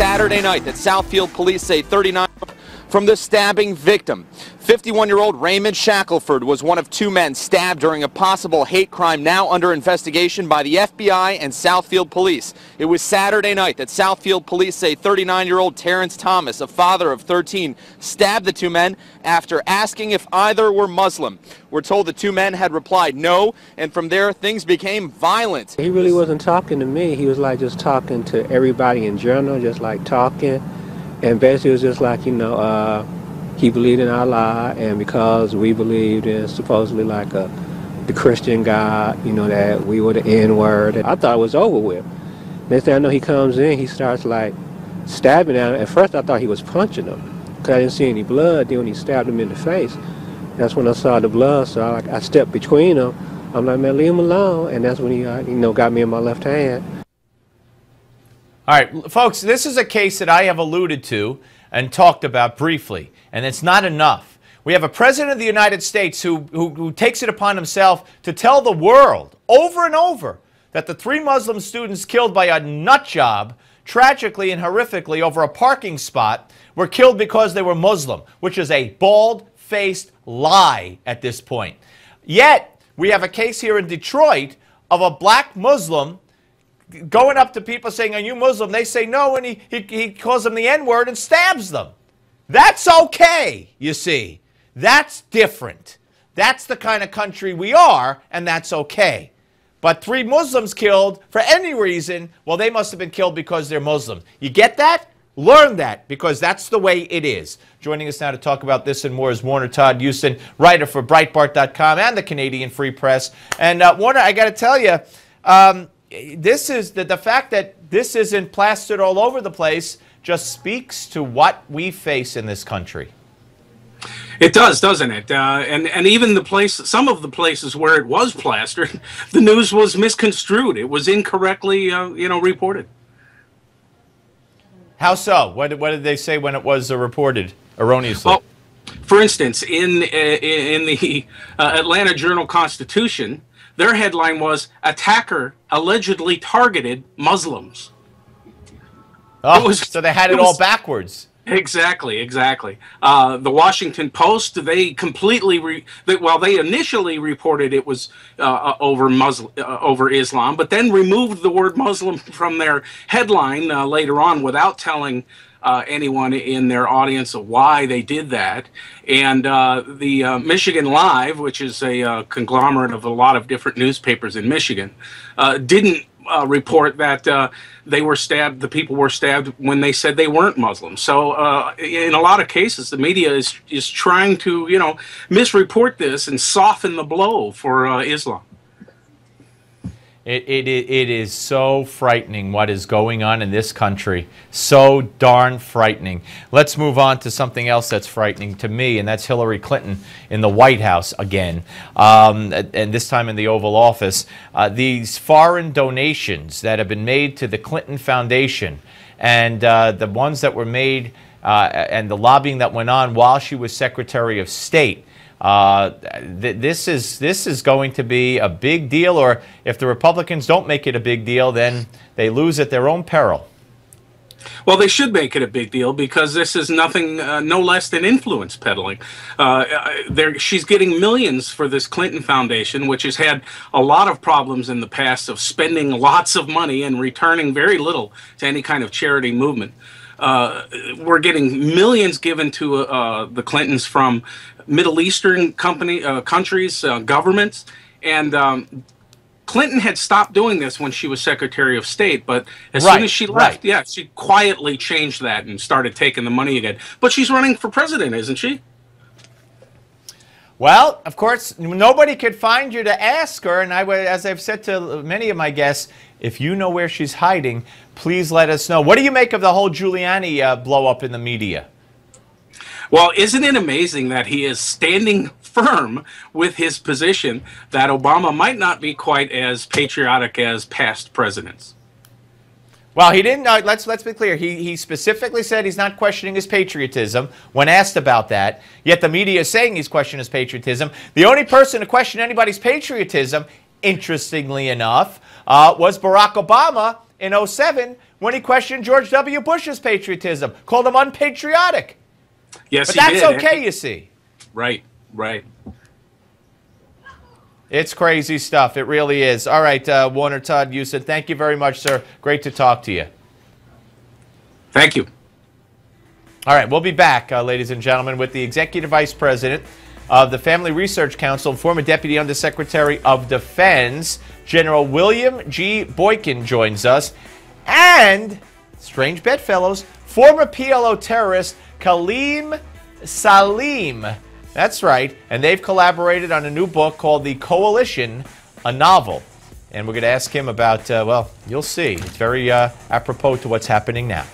Saturday night that Southfield police say 39 from the stabbing victim. 51-year-old Raymond Shackelford was one of two men stabbed during a possible hate crime now under investigation by the FBI and Southfield police. It was Saturday night that Southfield police say 39-year-old Terrence Thomas, a father of 13, stabbed the two men after asking if either were Muslim. We're told the two men had replied no, and from there things became violent. He really wasn't talking to me. He was like just talking to everybody in general, just like talking. And basically it was just like, he believed in Allah, and because we believed in supposedly like the Christian God, that we were the N-word. I thought it was over with. Next thing I know, he comes in, he starts like stabbing at him. At first I thought he was punching him because I didn't see any blood. Then when he stabbed him in the face, that's when I saw the blood. So I stepped between them. I'm like, man, leave him alone. And that's when he, got me in my left hand. All right, folks, this is a case that I have alluded to and talked about briefly, and it's not enough. We have a president of the United States who takes it upon himself to tell the world over and over that the 3 Muslim students killed by a nut job, tragically and horrifically over a parking spot, were killed because they were Muslim, which is a bald-faced lie at this point. Yet, we have a case here in Detroit of a black Muslim going up to people saying, are you Muslim? They say no, and he calls them the N-word and stabs them. That's okay, you see. That's different. That's the kind of country we are, and that's okay. But 3 Muslims killed for any reason, well, they must have been killed because they're Muslim. You get that? Learn that, because that's the way it is. Joining us now to talk about this and more is Warner Todd Huston, writer for Breitbart.com and the Canadian Free Press. And Warner, I got to tell you, this is the fact that this isn't plastered all over the place just speaks to what we face in this country. It does, doesn't it? And even some of the places where it was plastered, the news was misconstrued. It was incorrectly, reported. How so? What did they say when it was reported erroneously? Well, for instance, in the Atlanta Journal-Constitution, their headline was, "Attacker allegedly targeted Muslims." Oh, so they had it all backwards. Exactly. The Washington Post, they completely, they initially reported it was over Islam, but then removed the word Muslim from their headline later on without telling anyone in their audience why they did that. And the Michigan Live, which is a conglomerate of a lot of different newspapers in Michigan, didn't report that the people were stabbed when they said they weren't Muslim. So in a lot of cases, the media is trying to, misreport this and soften the blow for Islam. It is so frightening what is going on in this country. So darn frightening. Let's move on to something else that's frightening to me, and that's Hillary Clinton in the White House again, and this time in the Oval Office. These foreign donations that have been made to the Clinton Foundation and the ones that were made and the lobbying that went on while she was Secretary of State. This is going to be a big deal, or if the Republicans don't make it a big deal, then they lose at their own peril. Well, they should make it a big deal because this is nothing, no less than influence peddling. She's getting millions for this Clinton Foundation, which has had a lot of problems in the past of spending lots of money and returning very little to any kind of charity movement. We're getting millions given to the Clintons from Middle Eastern countries, governments, and Clinton had stopped doing this when she was Secretary of State, but as soon as she left, yeah, she quietly changed that and started taking the money again. But she's running for president, isn't she? Well, of course, nobody could find you to ask her, and as I've said to many of my guests, if you know where she's hiding, please let us know. What do you make of the whole Giuliani blow-up in the media? Well, isn't it amazing that he is standing firm with his position that Obama might not be quite as patriotic as past presidents? Well, he didn't. Let's be clear. He specifically said he's not questioning his patriotism when asked about that. Yet the media is saying he's questioning his patriotism. The only person to question anybody's patriotism, interestingly enough, was Barack Obama in 2007 when he questioned George W. Bush's patriotism, called him unpatriotic. Yes, but he that's did. okay, you see. Right, right. It's crazy stuff. It really is. All right, Warner Todd Huston, thank you very much, sir. Great to talk to you. Thank you. All right, we'll be back, ladies and gentlemen, with the Executive Vice President of the Family Research Council and former Deputy Undersecretary of Defense, General William G. Boykin joins us, and, strange bedfellows, former PLO terrorist Khalil Salim. That's right, and they've collaborated on a new book called The Coalition, a novel. And we're going to ask him about, well, you'll see. It's very apropos to what's happening now.